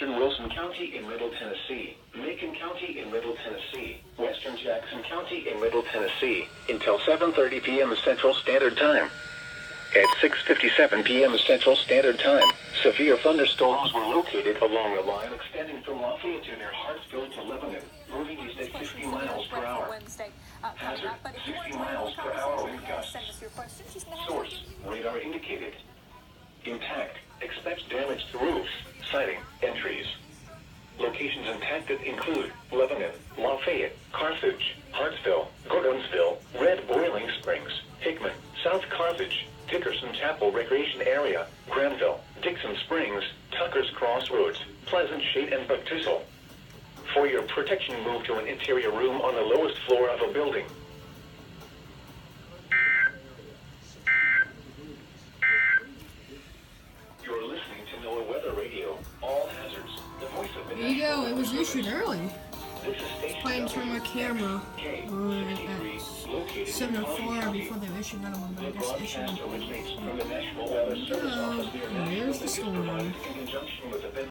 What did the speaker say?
Northern Wilson County in Middle Tennessee, Macon County in Middle Tennessee, Western Jackson County in Middle Tennessee, until 7:30 p.m. Central Standard Time. At 6:57 p.m. Central Standard Time, severe thunderstorms were located along the line extending from Lafayette to near Hartsville to Lebanon, moving east at 60 miles per hour. Hazard, 60 miles per hour wind gusts. Source, radar indicated. Intact, expect damage to roofs, siding, and trees. Locations impacted include Lebanon, Lafayette, Carthage, Hartsville, Gordonsville, Red Boiling Springs, Hickman, South Carthage, Dickerson Chapel Recreation Area, Granville, Dixon Springs, Tucker's Crossroads, Pleasant Shade, and Baptistol. For your protection, move to an interior room on the lowest floor of a building. You're listening to NOAA Weather Radio. All hazards. The voice of the There you go, it was issued early. Playing from my camera at 7:04 before they issued another one, but I just issued one. There you go. And there's the storm.